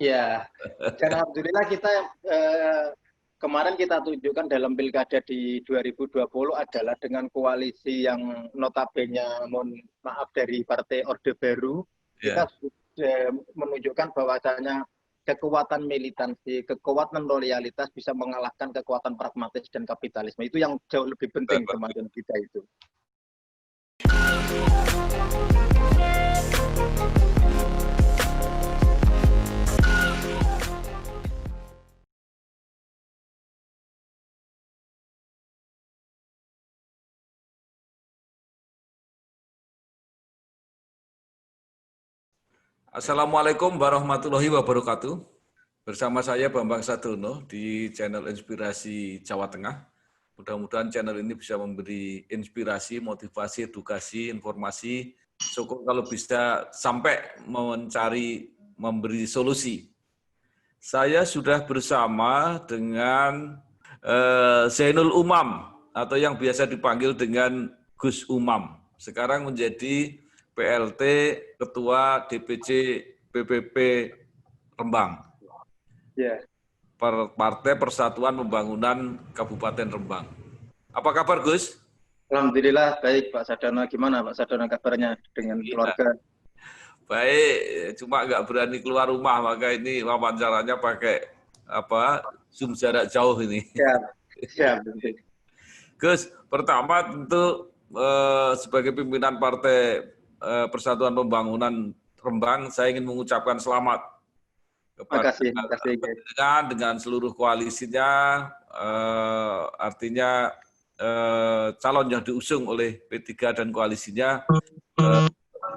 Ya, dan alhamdulillah kita kemarin kita tunjukkan dalam pilkada di 2020 adalah dengan koalisi yang notabene, mohon maaf, dari Partai Orde Baru, kita sudah menunjukkan bahwasanya kekuatan militansi, kekuatan loyalitas bisa mengalahkan kekuatan pragmatis dan kapitalisme. Itu yang jauh lebih penting kemarin kita itu. Assalamualaikum warahmatullahi wabarakatuh. Bersama saya Bambang Sadrono di channel Inspirasi Jawa Tengah. Mudah-mudahan channel ini bisa memberi inspirasi, motivasi, edukasi, informasi. Syukur kalau bisa sampai memberi solusi. Saya sudah bersama dengan Zainul Umam atau yang biasa dipanggil dengan Gus Umam. Sekarang menjadi PLT Ketua DPC PPP Rembang. Ya. Partai Persatuan Pembangunan Kabupaten Rembang. Apa kabar, Gus? Alhamdulillah baik, Pak Sadrono. Gimana Pak Sadrono kabarnya dengan keluarga? Baik, cuma nggak berani keluar rumah, maka ini wawancaranya pakai Zoom jarak jauh ini. Siap. Gus, pertama tentu sebagai pimpinan Partai Persatuan Pembangunan Rembang, saya ingin mengucapkan selamat kepada dengan seluruh koalisinya, artinya calon yang diusung oleh P3 dan koalisinya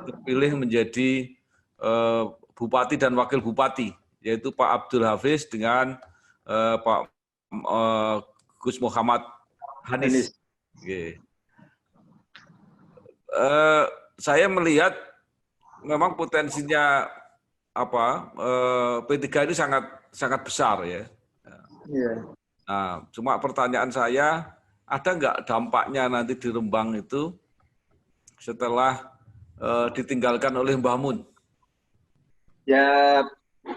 terpilih menjadi Bupati dan Wakil Bupati, yaitu Pak Abdul Hafiz dengan Pak Gus Muhammad Hanis. Okay. Saya melihat memang potensinya P3 ini sangat besar ya. Nah, cuma pertanyaan saya, ada nggak dampaknya nanti di Rembang itu setelah ditinggalkan oleh Mbah Mun? Ya,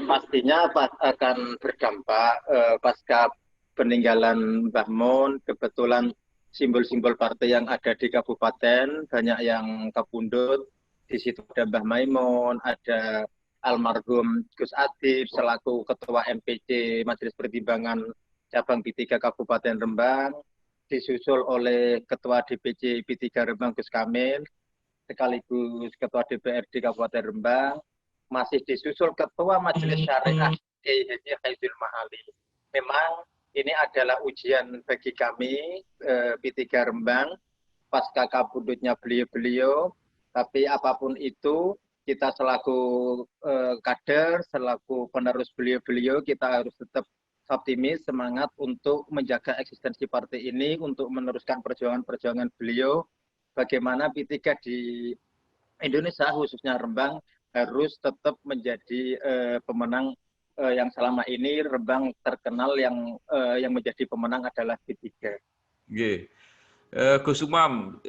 pastinya akan berdampak pasca peninggalan Mbah Mun. Kebetulan simbol-simbol partai yang ada di kabupaten banyak yang kapundhut. Di situ ada Mbah Maimun, ada almarhum Gus Adib selaku Ketua MPC Majelis Pertimbangan Cabang P3 Kabupaten Rembang, disusul oleh Ketua DPC P3 Rembang Gus Kamil, sekaligus Ketua DPRD Kabupaten Rembang, masih disusul Ketua Majelis Syariah Kiai Haji Khairul Maali. Memang ini adalah ujian bagi kami P3 Rembang pasca kabudutnya beliau-beliau, tapi apapun itu kita selaku kader, selaku penerus beliau-beliau, kita harus tetap optimis, semangat untuk menjaga eksistensi partai ini, untuk meneruskan perjuangan-perjuangan beliau, bagaimana P3 di Indonesia khususnya Rembang harus tetap menjadi pemenang yang selama ini Rembang terkenal yang menjadi pemenang adalah P3. Gus Umam,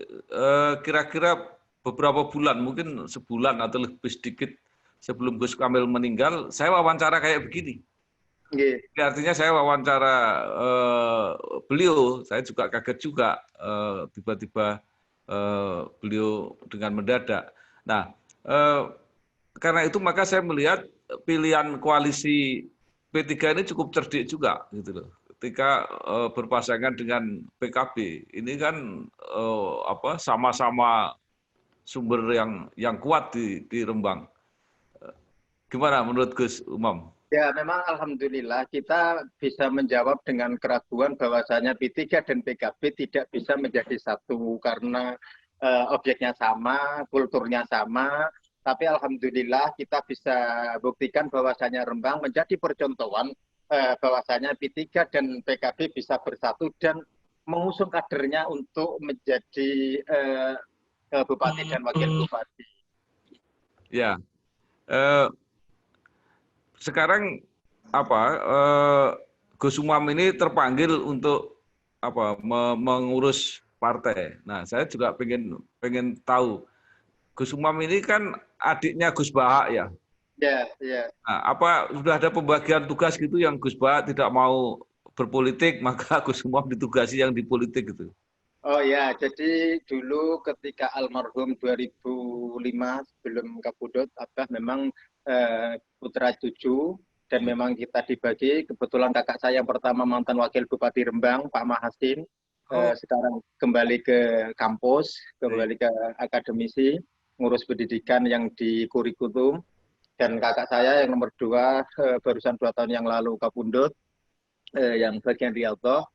kira-kira beberapa bulan, mungkin sebulan atau lebih sedikit sebelum Gus Kamil meninggal, saya wawancara kayak begini. Artinya saya wawancara beliau, saya juga kaget juga tiba-tiba beliau dengan mendadak. Nah, karena itu maka saya melihat pilihan koalisi P3 ini cukup cerdik juga, gitu loh. Ketika berpasangan dengan PKB, ini kan sama-sama sumber yang kuat di Rembang. Gimana menurut Gus Umam? Ya, memang alhamdulillah kita bisa menjawab dengan keraguan bahwasanya P3 dan PKB tidak bisa menjadi satu karena objeknya sama, kulturnya sama. Tapi alhamdulillah kita bisa buktikan bahwasanya Rembang menjadi percontohan bahwasanya P3 dan PKB bisa bersatu dan mengusung kadernya untuk menjadi bupati dan wakil bupati. Ya, sekarang Gus Umam ini terpanggil untuk mengurus partai. Nah, saya juga pengen tahu, Gus Umam ini kan adiknya Gus Bahak ya. Ya, ya. Nah, apa sudah ada pembagian tugas gitu yang Gus Ba tidak mau berpolitik, maka Gus Umam ditugasi yang di politik gitu. Oh ya, jadi dulu ketika almarhum 2005 sebelum Kabudut, Abah memang putra cucu dan memang kita dibagi. Kebetulan kakak saya yang pertama mantan wakil Bupati Rembang, Pak Mahasin, Oh, sekarang kembali ke kampus, baik. kembali ke akademisi, ngurus pendidikan yang di kurikulum. Dan kakak saya yang nomor dua barusan 2 tahun yang lalu Kabundut, yang bagian Rialto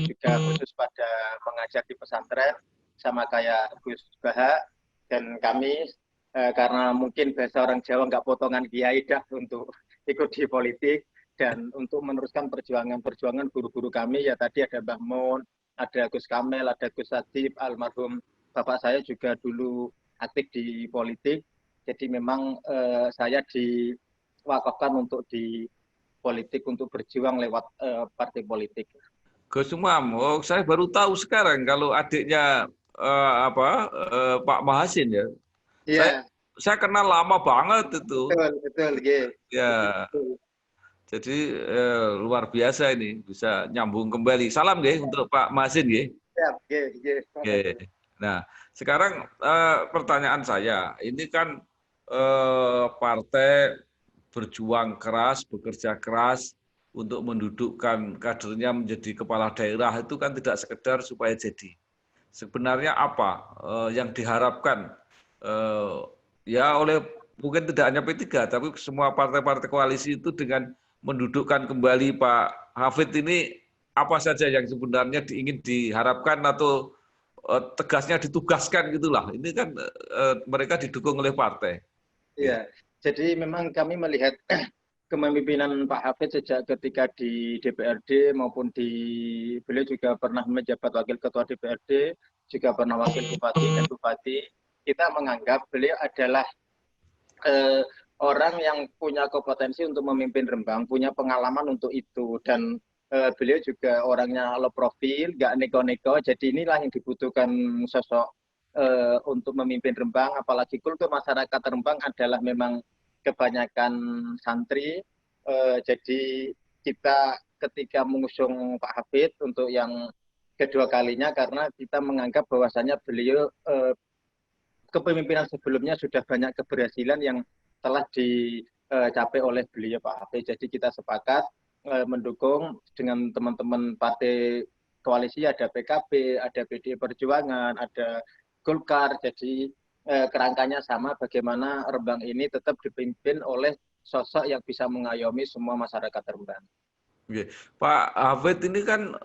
juga khusus pada mengajar di pesantren sama kayak Gus Baha dan kami karena mungkin bahasa orang Jawa nggak potongan kiai dah untuk ikut di politik dan untuk meneruskan perjuangan guru-guru kami ya tadi ada Mbah Mun, ada Gus Kamel, ada Gus Adib, almarhum bapak saya juga dulu aktif di politik. Jadi memang saya diwakafkan untuk di politik untuk berjuang lewat partai politik. Gus Umam, oh saya baru tahu sekarang kalau adiknya Pak Mahasin ya. Saya Iya, saya kenal lama banget itu. betul, betul, G. Ya, Betul. jadi luar biasa ini bisa nyambung kembali. Salam nggih untuk Pak Mahasin nggih. Siap, G, G. Oke. Nah, sekarang pertanyaan saya, ini kan partai berjuang keras, bekerja keras untuk mendudukkan kadernya menjadi kepala daerah itu kan tidak sekedar supaya jadi. Sebenarnya apa yang diharapkan eh, ya oleh mungkin tidak hanya P3, tapi semua partai-partai koalisi itu dengan mendudukkan kembali Pak Hafid ini apa saja yang sebenarnya ingin diharapkan atau tegasnya ditugaskan gitulah. Ini kan mereka didukung oleh partai. Iya, Oke. jadi memang kami melihat kepemimpinan Pak Hafid sejak ketika di DPRD maupun di beliau juga pernah menjabat wakil ketua DPRD, juga pernah wakil bupati dan bupati. Kita menganggap beliau adalah eh, orang yang punya kompetensi untuk memimpin Rembang, punya pengalaman untuk itu dan beliau juga orangnya low profil, nggak neko-neko. Jadi inilah yang dibutuhkan sosok untuk memimpin Rembang. Apalagi kultur masyarakat Rembang adalah memang kebanyakan santri. Jadi kita ketika mengusung Pak Hafid untuk yang kedua kalinya karena kita menganggap bahwasannya beliau kepemimpinan sebelumnya sudah banyak keberhasilan yang telah dicapai oleh beliau Pak Hafid. Jadi kita sepakat mendukung dengan teman-teman partai koalisi ada PKB, ada PDI Perjuangan, ada Golkar. Jadi kerangkanya sama bagaimana Rembang ini tetap dipimpin oleh sosok yang bisa mengayomi semua masyarakat Rembang. Oke. Pak Hafid ini kan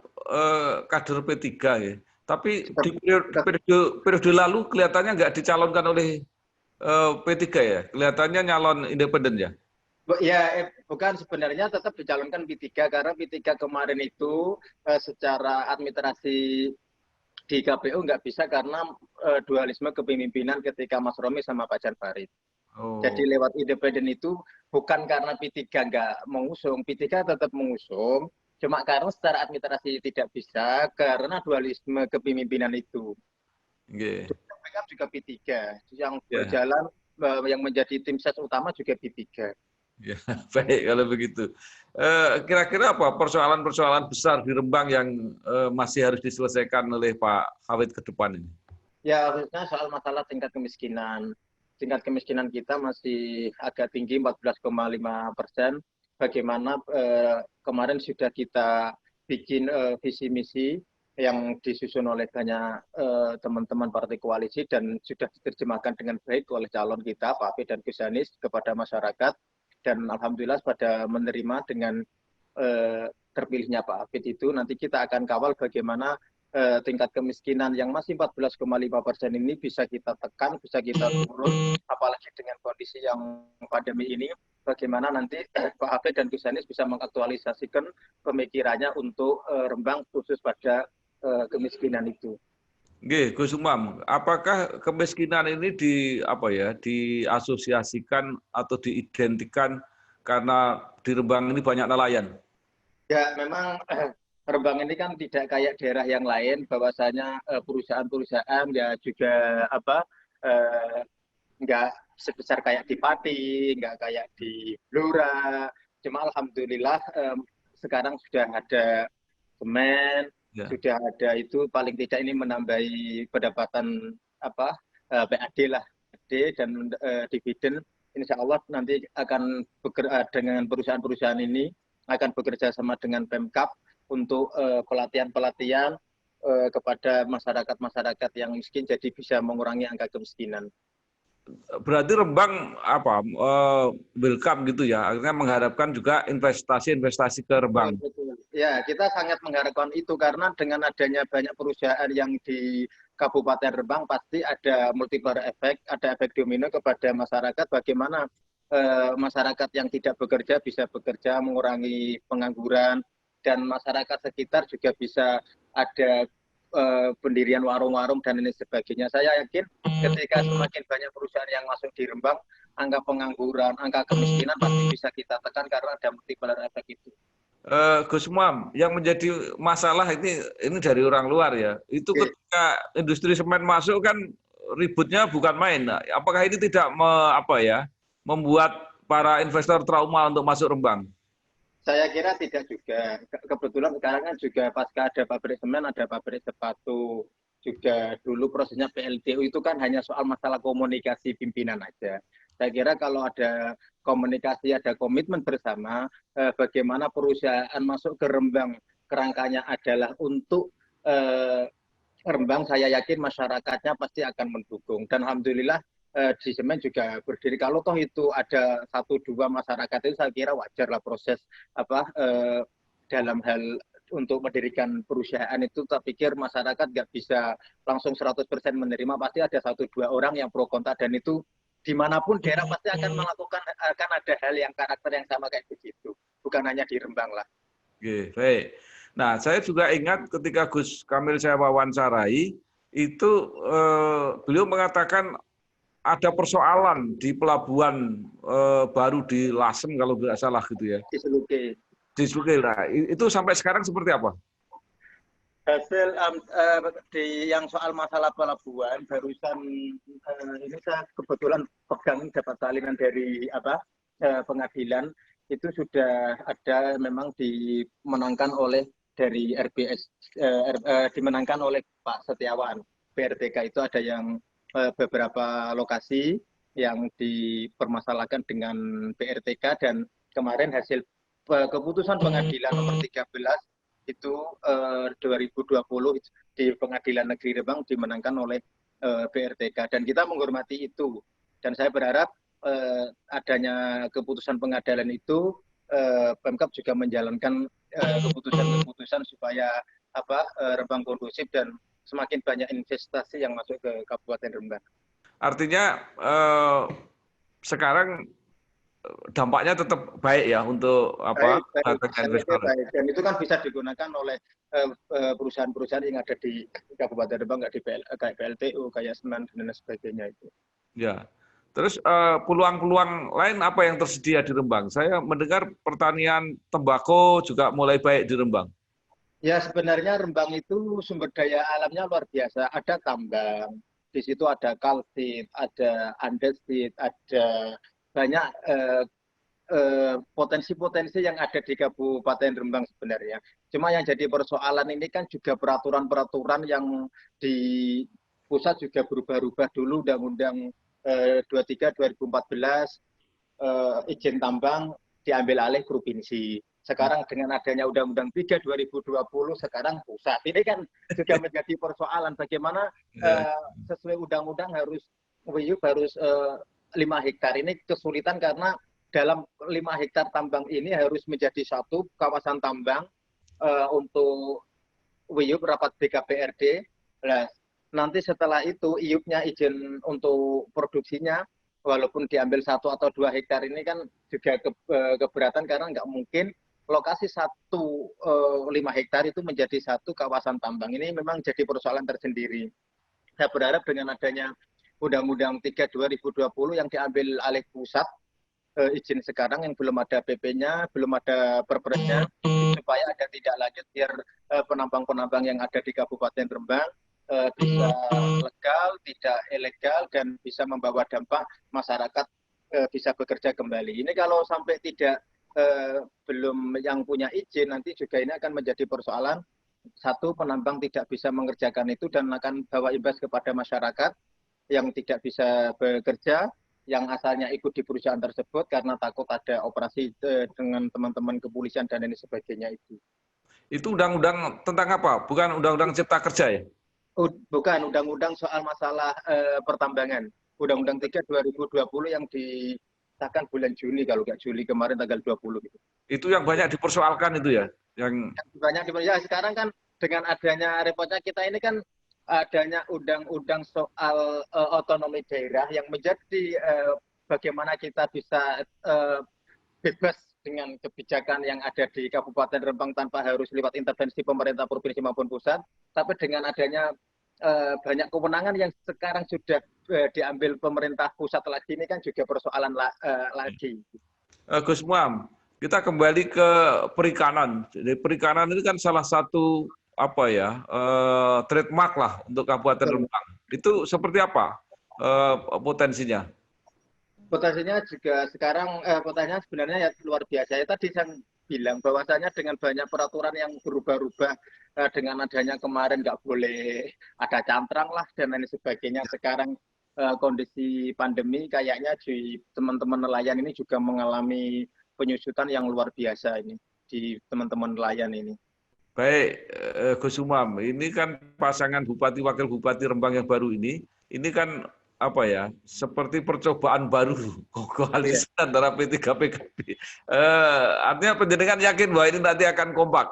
kader P3 ya. Tapi di periode lalu kelihatannya nggak dicalonkan oleh P3 ya. Kelihatannya nyalon independen ya. Ya, bukan sebenarnya tetap dicalonkan P3 karena P3 kemarin itu secara administrasi di KPU nggak bisa karena dualisme kepemimpinan ketika Mas Romi sama Pak Jan Farid. Jadi Oh, lewat independen itu bukan karena P3 nggak mengusung, P3 tetap mengusung, cuma karena secara administrasi tidak bisa karena dualisme kepemimpinan itu. oke. Mereka juga P3, yang Ya. berjalan yang menjadi tim ses utama juga P3. Ya, baik kalau begitu. Kira-kira apa persoalan-persoalan besar di Rembang yang masih harus diselesaikan oleh Pak Hafid ke depan ini? Ya, khususnya soal masalah tingkat kemiskinan. Tingkat kemiskinan kita masih agak tinggi, 14,5%. Bagaimana kemarin sudah kita bikin visi misi yang disusun oleh banyak teman-teman partai koalisi dan sudah diterjemahkan dengan baik oleh calon kita, Pak P dan Gus Anies, kepada masyarakat. Dan alhamdulillah pada menerima dengan terpilihnya Pak Hafid itu, nanti kita akan kawal bagaimana tingkat kemiskinan yang masih 14,5% ini bisa kita tekan, bisa kita turun, apalagi dengan kondisi yang pandemi ini, bagaimana nanti Pak Hafid dan Gus Anies bisa mengaktualisasikan pemikirannya untuk Rembang khusus pada kemiskinan itu. Oke, Gus Umam, apakah kemiskinan ini diasosiasikan atau diidentikan karena di Rembang ini banyak nelayan? Ya, memang Rembang ini kan tidak kayak daerah yang lain, bahwasanya perusahaan-perusahaan ya juga apa nggak sebesar kayak di Pati, nggak kayak di Blora. Cuma alhamdulillah sekarang sudah ada semen, Ya. sudah ada itu paling tidak ini menambahi pendapatan apa PAD lah, PAD dan dividen. Insya Allah nanti akan dengan perusahaan-perusahaan ini akan bekerja sama dengan Pemkab untuk pelatihan-pelatihan kepada masyarakat-masyarakat yang miskin, jadi bisa mengurangi angka kemiskinan. Berarti Rembang apa welcome gitu ya, akhirnya mengharapkan juga investasi ke Rembang. Betul. Ya, kita sangat mengharapkan itu karena dengan adanya banyak perusahaan yang di Kabupaten Rembang pasti ada multiplier efek, ada efek domino kepada masyarakat. Bagaimana masyarakat yang tidak bekerja bisa bekerja, mengurangi pengangguran, dan masyarakat sekitar juga bisa ada pendirian warung-warung dan lain sebagainya. Saya yakin ketika semakin banyak perusahaan yang masuk di Rembang, angka pengangguran, angka kemiskinan pasti bisa kita tekan karena ada multiplier efek itu. Gus Muam, yang menjadi masalah ini dari orang luar ya. Itu ketika industri semen masuk kan ributnya bukan main. Nah, apakah ini tidak membuat para investor trauma untuk masuk Rembang? Saya kira tidak juga. Kebetulan sekarang kan juga pasca ada pabrik semen, ada pabrik sepatu. Juga dulu prosesnya PLTU itu kan hanya soal masalah komunikasi pimpinan aja. Saya kira kalau ada komunikasi, ada komitmen bersama, bagaimana perusahaan masuk ke Rembang, kerangkanya adalah untuk Rembang, saya yakin masyarakatnya pasti akan mendukung. Dan alhamdulillah di semen juga berdiri. Kalau toh itu ada 1-2 masyarakat itu saya kira wajar lah proses dalam hal untuk mendirikan perusahaan itu. Saya pikir masyarakat nggak bisa langsung 100% menerima. Pasti ada 1-2 orang yang pro kontra dan itu dimanapun daerah pasti akan melakukan, akan ada hal yang karakter yang sama kayak begitu. Bukan hanya di Rembang lah. Oke, baik. Nah, saya juga ingat ketika Gus Kamil saya wawancarai, itu beliau mengatakan ada persoalan di pelabuhan baru di Lasem kalau tidak salah gitu ya. Di Sluke. Nah, itu sampai sekarang seperti apa? Hasil di yang soal masalah pelabuhan barusan ini saya kebetulan pegang dapat salinan dari pengadilan itu sudah ada memang dimenangkan oleh dari RBS dimenangkan oleh Pak Setiawan. PRTK itu ada yang beberapa lokasi yang dipermasalahkan dengan PRTK dan kemarin hasil keputusan pengadilan nomor 13 itu 2020 di Pengadilan Negeri Rembang dimenangkan oleh PRTK dan kita menghormati itu dan saya berharap adanya keputusan pengadilan itu Pemkab juga menjalankan keputusan-keputusan supaya Rembang kondusif dan semakin banyak investasi yang masuk ke Kabupaten Rembang. Artinya sekarang dampaknya tetap baik ya untuk investor. Dan itu kan bisa digunakan oleh perusahaan-perusahaan yang ada di Kabupaten Rembang, nggak di kayak PLTU, kayak semen dan sebagainya itu. Ya. Terus peluang-peluang lain apa yang tersedia di Rembang? Saya mendengar pertanian tembakau juga mulai baik di Rembang. Ya sebenarnya Rembang itu sumber daya alamnya luar biasa. Ada tambang, di situ ada kalsit, ada andesit, ada banyak potensi-potensi yang ada di Kabupaten Rembang sebenarnya. Cuma yang jadi persoalan ini kan juga peraturan-peraturan yang di pusat juga berubah-ubah. Dulu Undang-Undang 23 2014 izin tambang diambil alih provinsi. Sekarang dengan adanya Undang-Undang 3 2020 sekarang pusat. Ini kan juga menjadi persoalan bagaimana sesuai undang-undang harus 5 hektar. Ini kesulitan karena dalam 5 hektar tambang ini harus menjadi satu kawasan tambang untuk WIUP rapat BKPRD. Nah, nanti setelah itu IUP-nya izin untuk produksinya walaupun diambil 1 atau 2 hektar ini kan juga keberatan karena nggak mungkin lokasi 5 hektar itu menjadi satu kawasan tambang. Ini memang jadi persoalan tersendiri. Saya berharap dengan adanya Undang-Undang 3 2020 yang diambil alih pusat izin sekarang yang belum ada PP-nya, belum ada perpresnya, supaya ada tidak lanjut biar penambang-penambang yang ada di Kabupaten Rembang bisa legal, tidak ilegal, dan bisa membawa dampak masyarakat bisa bekerja kembali. Ini kalau sampai tidak belum yang punya izin, nanti juga ini akan menjadi persoalan. Satu, penambang tidak bisa mengerjakan itu dan akan bawa imbas kepada masyarakat yang tidak bisa bekerja, yang asalnya ikut di perusahaan tersebut karena takut ada operasi dengan teman-teman kepolisian dan ini sebagainya itu. Itu undang-undang tentang apa? Bukan undang-undang Cipta Kerja ya? Bukan, undang-undang soal masalah pertambangan. Undang-undang 3 2020 yang disahkan bulan Juni, kalau nggak Juli kemarin tanggal 20 gitu. Itu yang banyak dipersoalkan itu ya? Yang banyak ya sekarang kan dengan adanya repotnya kita ini kan adanya undang-undang soal otonomi daerah yang menjadi bagaimana kita bisa bebas dengan kebijakan yang ada di Kabupaten Rembang tanpa harus lewat intervensi pemerintah provinsi maupun pusat, tapi dengan adanya banyak kewenangan yang sekarang sudah diambil pemerintah pusat lagi, ini kan juga persoalan lagi. Gus Muam, kita kembali ke perikanan. Jadi perikanan ini kan salah satu apa ya trademark lah untuk Kabupaten Rembang. Itu seperti apa potensinya? Potensinya juga sekarang potensinya sebenarnya ya luar biasa. Ya tadi saya bilang bahwasanya dengan banyak peraturan yang berubah-ubah, dengan adanya kemarin nggak boleh ada cantrang lah dan lain sebagainya. Sekarang kondisi pandemi kayaknya di teman-teman nelayan ini juga mengalami penyusutan yang luar biasa ini di teman-teman nelayan ini. Baik, Gus Umam, ini kan pasangan Bupati Wakil Bupati Rembang yang baru ini kan apa ya, seperti percobaan baru koalisi antara P3 PKB. Artinya penjenengan yakin bahwa ini nanti akan kompak?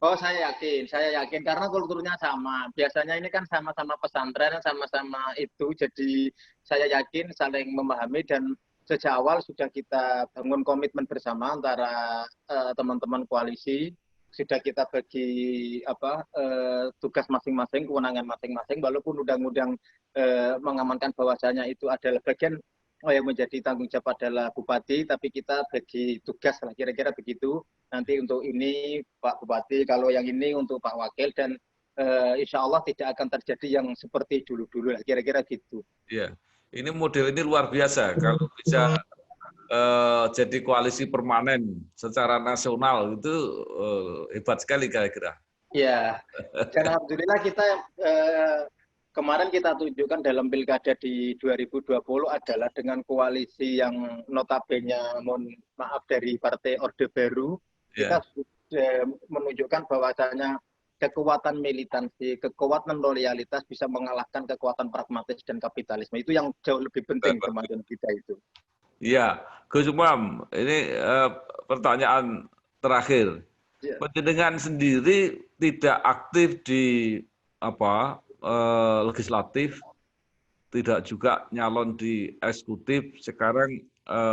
Oh, saya yakin karena kulturnya sama. Biasanya ini kan sama-sama pesantren, sama-sama itu. Jadi saya yakin saling memahami dan sejak awal sudah kita bangun komitmen bersama antara teman-teman koalisi. Sudah kita bagi tugas masing-masing, kewenangan masing-masing. Walaupun undang-undang mengamankan bahwasanya itu adalah bagian yang menjadi tanggung jawab adalah bupati, tapi kita bagi tugas lah kira-kira begitu. Nanti untuk ini Pak Bupati, kalau yang ini untuk Pak Wakil, dan insya Allah tidak akan terjadi yang seperti dulu-dulu, kira-kira gitu. Iya, ini model ini luar biasa. Kalau bisa jadi koalisi permanen secara nasional itu hebat sekali kira-kira. Ya, dan alhamdulillah kita kemarin kita tunjukkan dalam pilkada di 2020 adalah dengan koalisi yang notabene, mohon maaf, dari Partai Orde Baru, kita sudah menunjukkan bahwasanya kekuatan militansi, kekuatan loyalitas bisa mengalahkan kekuatan pragmatis dan kapitalisme. Itu yang jauh lebih penting kemarin kita itu. Iya, Gus Umam, ini pertanyaan terakhir. Panjenengan sendiri tidak aktif di legislatif, tidak juga nyalon di eksekutif, sekarang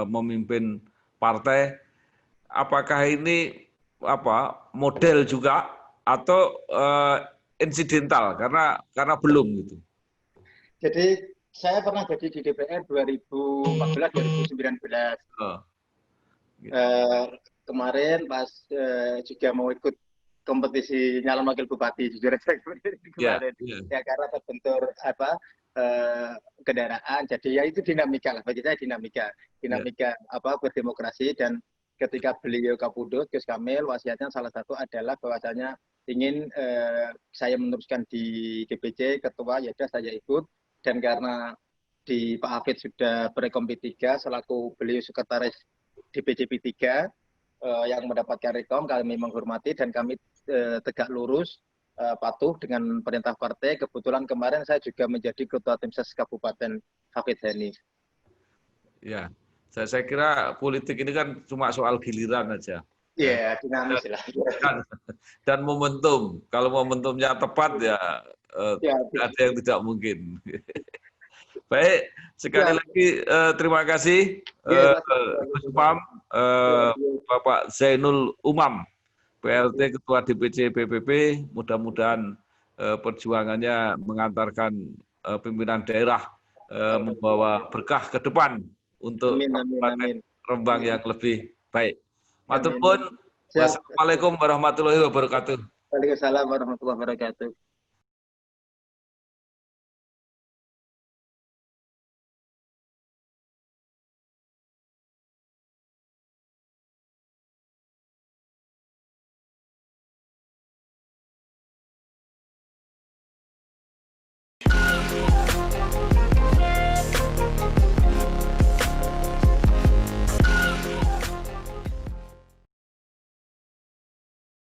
memimpin partai. Apakah ini model juga atau insidental karena belum gitu? Jadi saya pernah jadi di DPR 2014-2019. Kemarin pas juga mau ikut kompetisi nyalon wakil bupati, jujur aja kemarin. Ya karena terbentur kendaraan, jadi ya itu dinamika lah, bagi saya dinamika berdemokrasi. Dan ketika beliau kapudut, Gus Kamil, wasiatnya salah satu adalah bahwasanya ingin saya meneruskan di DPC, ketua, ya sudah saya ikut. Dan karena di Pak Hafid sudah Prekompi 3 selaku beliau sekretaris DPC P3 yang mendapatkan rekom, kami menghormati dan kami tegak lurus, patuh dengan perintah partai. Kebetulan kemarin saya juga menjadi ketua tim ses Kabupaten Hafid Henif. Ya, saya kira politik ini kan cuma soal giliran aja. Iya, dinamis lah. Dan momentum. Kalau momentumnya tepat ya ada yang tidak mungkin. Baik, sekali lagi terima kasih Gus Umam, Bapak Zainul Umam, PLT Ketua DPC PPP. Mudah-mudahan perjuangannya mengantarkan pimpinan daerah membawa berkah ke depan untuk Rembang yang lebih baik. Matur nuwun. Wassalamualaikum warahmatullahi wabarakatuh. Waalaikumsalam warahmatullahi wabarakatuh.